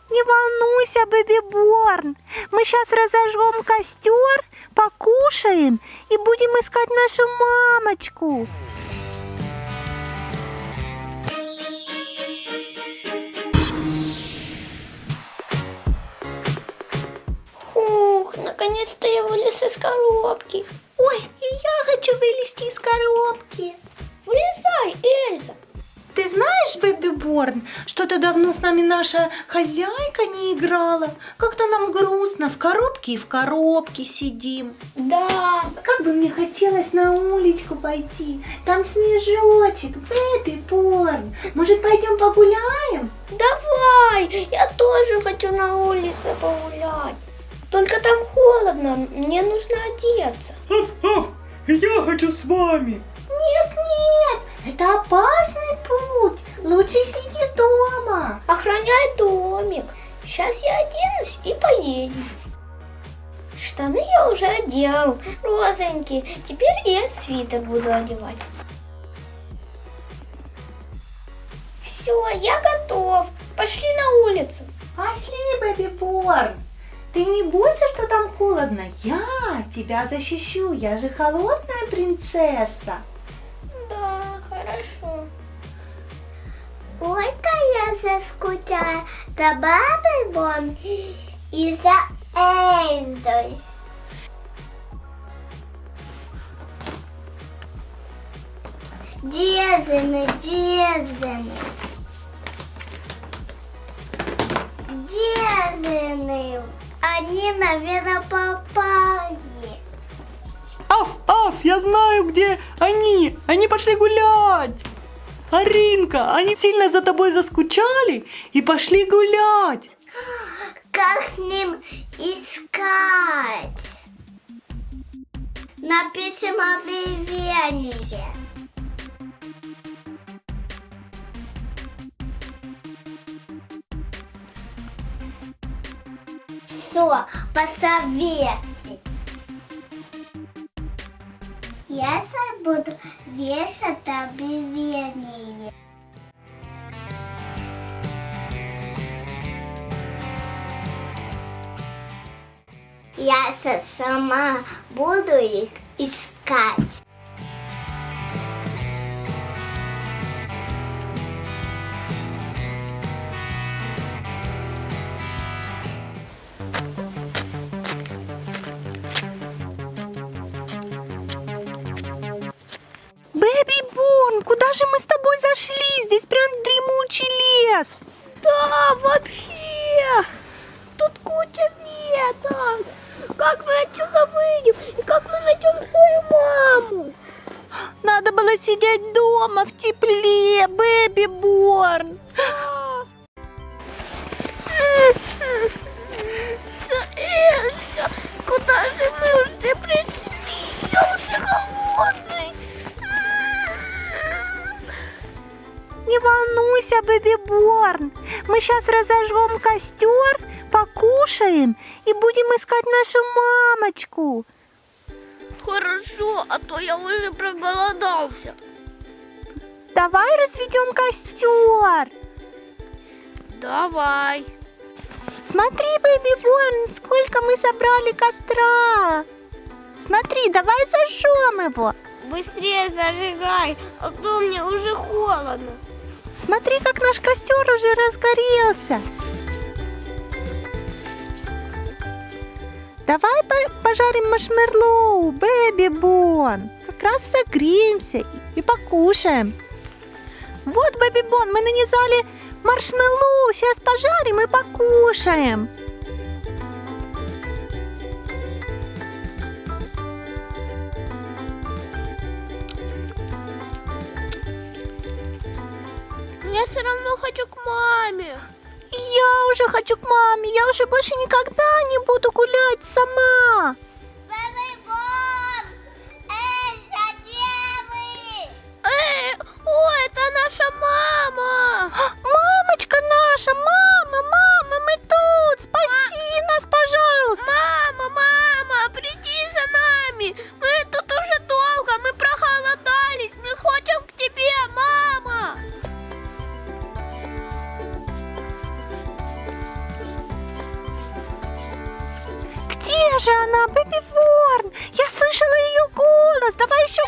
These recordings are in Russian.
Не волнуйся, Бэби Борн. Мы сейчас разожжем костер, покушаем и будем искать нашу мамочку. Ух, наконец-то я вылез из коробки. Ой, и я хочу вылезти из коробки. Вылезай, Эльза. Ты знаешь, Бэби Борн, что-то давно с нами наша хозяйка не играла. Как-то нам грустно, в коробке и в коробке сидим. Да. Как бы мне хотелось на уличку пойти. Там снежочек, Бэби Борн. Может, пойдем погуляем? Давай, я тоже хочу на улице погулять. Только там холодно, мне нужно одеться. Я хочу с вами. Нет, это опасный путь. Лучше сиди дома. Охраняй домик. Сейчас я оденусь и поедем. Штаны я уже одел, розовенькие. Теперь я свитер буду одевать. Все, я готов. Пошли на улицу. Пошли, Бэби Борн. Ты не бойся, что там холодно. Я тебя защищу. Я же холодная принцесса. Да, хорошо. Ой-ка я заскучала за Бэби Борн и за Эльзой. Дезины. Они, наверное, попали. Аф, я знаю, где они. Они пошли гулять. Аринка, они сильно за тобой заскучали и пошли гулять. Как с ним искать? Напишем объявление. Все, посоветуй. Я буду вешать объявление. Я сама буду их искать. Бэби Борн, куда же мы с тобой зашли? Здесь прям дремучий лес. Да, вообще. Тут куча веток. Как мы отсюда выйдем? И как мы найдем свою маму? Надо было сидеть дома в тепле, Бэби Борн. Эльза, куда же мы уже пришли? Я уже голодный. Не волнуйся, Бэби Борн. Мы сейчас разожжем костер, покушаем и будем искать нашу мамочку. Хорошо, а то я уже проголодался. Давай разведем костер. Давай. Смотри, Бэби Борн, сколько мы собрали костра. Смотри, давай зажжем его. Быстрее зажигай, а то мне уже холодно. Смотри, как наш костер уже разгорелся. Давай пожарим маршмеллоу, Бэби Борн. Как раз согреемся и покушаем. Вот, Бэби Борн, мы нанизали маршмеллоу. Сейчас пожарим и покушаем. Я все равно хочу к маме. Я уже хочу к маме. Я уже больше никогда не буду гулять сама. Бэби Борн! Эльза, где вы? О, это наша мама. Мамочка наша, мама, мы тут. Спаси нас, пожалуйста. Мама, приди за нами. Мы тут уже долго, мы проголодались. Мы хотим к тебе, мама. Где же она, Бэби Борн? Я слышала ее голос. Давай еще...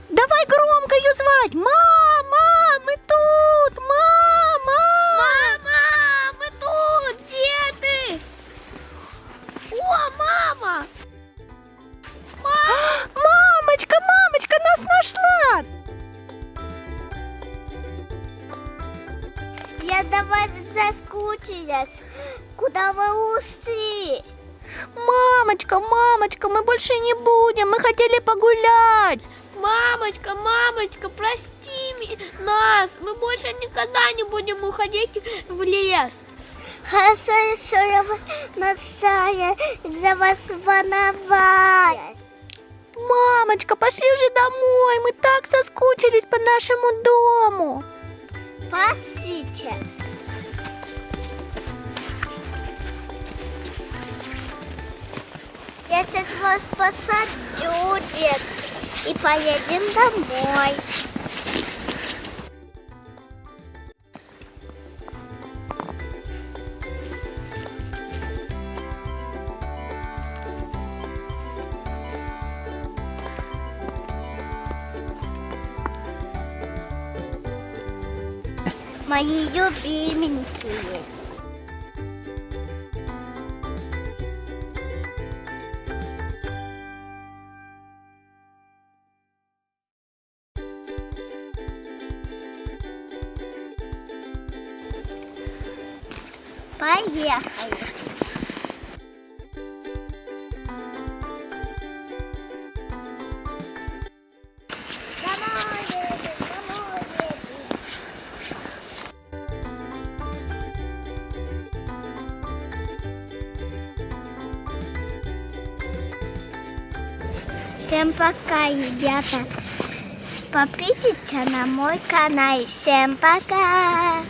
Давай громко ее звать. Мама, мы тут. Мама. Мама, мы тут! Где ты? О, мама! Мамочка, мамочка, нас нашла. Я до вас заскучилась. Куда вы ушли? Мамочка, мамочка, мы больше не будем. Мы хотели погулять. Мамочка, мамочка, прости нас. Мы больше никогда не будем уходить в лес. Хорошо, еще я вас настая за вас волновалась. Мамочка, пошли уже домой. Мы так соскучились по нашему дому. Спасите. Я сейчас вас посадю, дед, и поедем домой. Мои любименькие. Поехали. Домой едем, домой едем. Всем пока, ребята. Подписывайтесь на мой канал. Всем пока.